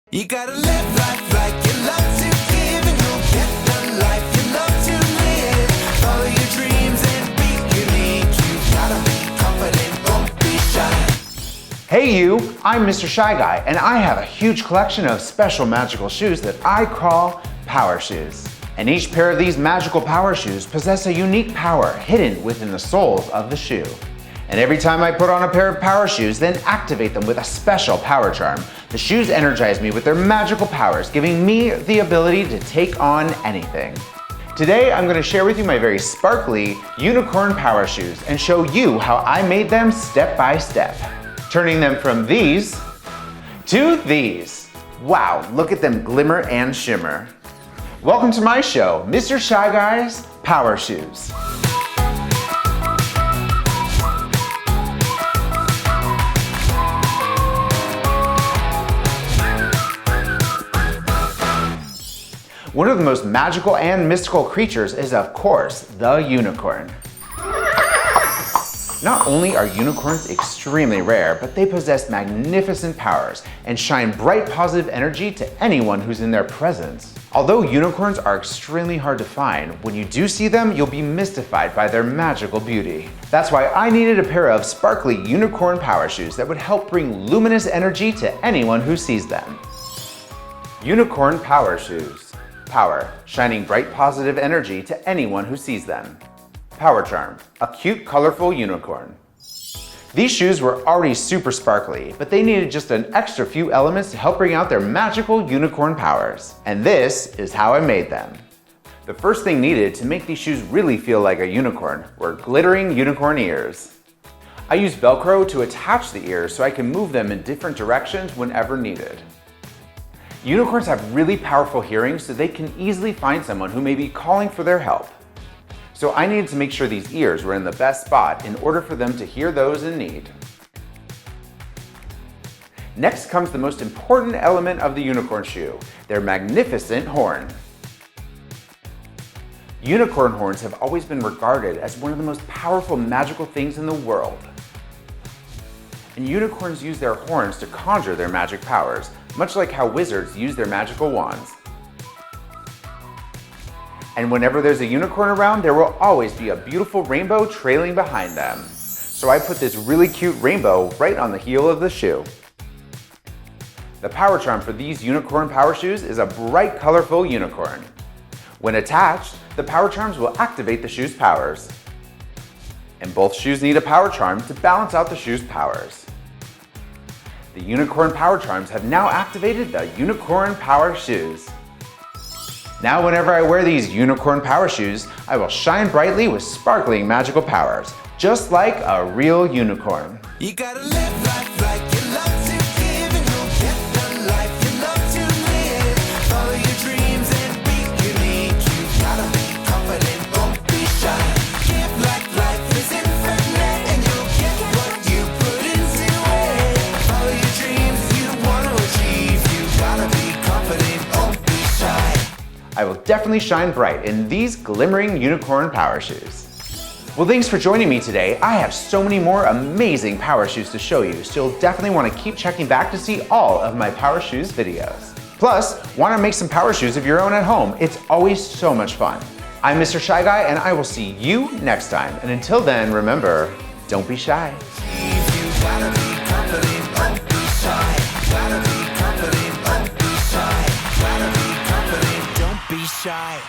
You gotta live life like you love to give, and you'll get the life you love to live. Follow your dreams and be unique. You gotta be confident, don't be shy. Hey you, I'm Mr. Shy Guy, and I have a huge collection of special magical shoes that I call power shoes. And each pair of these magical power shoes possess a unique power hidden within the soles of the shoe. And every time I put on a pair of power shoes, then activate them with a special power charm, the shoes energize me with their magical powers, giving me the ability to take on anything. Today, I'm going to share with you my very sparkly unicorn power shoes and show you how I made them step by step, turning them from these to these. Wow, look at them glimmer and shimmer. Welcome to my show, Mr. Shy Guy's Power Shoes. One of the most magical and mystical creatures is, of course, the unicorn. Not only are unicorns extremely rare, but they possess magnificent powers and shine bright positive energy to anyone who's in their presence. Although unicorns are extremely hard to find, when you do see them, you'll be mystified by their magical beauty. That's why I needed a pair of sparkly unicorn power shoes that would help bring luminous energy to anyone who sees them. Unicorn power shoes. Power, shining bright positive energy to anyone who sees them. Power charm, a cute colorful unicorn. These shoes were already super sparkly, but they needed just an extra few elements to help bring out their magical unicorn powers. And this is how I made them. The first thing needed to make these shoes really feel like a unicorn were glittering unicorn ears. I used Velcro to attach the ears so I can move them in different directions whenever needed. Unicorns have really powerful hearing, so they can easily find someone who may be calling for their help. So I needed to make sure these ears were in the best spot in order for them to hear those in need. Next comes the most important element of the unicorn shoe, their magnificent horn. Unicorn horns have always been regarded as one of the most powerful magical things in the world. And unicorns use their horns to conjure their magic powers, much like how wizards use their magical wands. And whenever there's a unicorn around, there will always be a beautiful rainbow trailing behind them. So I put this really cute rainbow right on the heel of the shoe. The power charm for these unicorn power shoes is a bright, colorful unicorn. When attached, the power charms will activate the shoe's powers. And both shoes need a power charm to balance out the shoe's powers. The unicorn power charms have now activated the unicorn power shoes. Now whenever I wear these unicorn power shoes, I will shine brightly with sparkling magical powers, just like a real unicorn. You gotta live life like you love to give, and you'll get the life you love to live. Follow your dreams and be unique. You gotta be confident, don't be shy. Give like life is infinite, and you'll get what you put into it. Follow your dreams you wanna achieve. You gotta be confident, don't be shy. I will definitely shine bright in these glimmering unicorn power shoes. Well, thanks for joining me today. I have so many more amazing power shoes to show you, so you'll definitely want to keep checking back to see all of my power shoes videos. Plus, want to make some power shoes of your own at home? It's always so much fun. I'm Mr. Shy Guy, and I will see you next time. And until then, remember, don't be shy. You gotta be confident, don't be shy. Gotta be confident, don't be shy. Gotta be confident, don't be shy.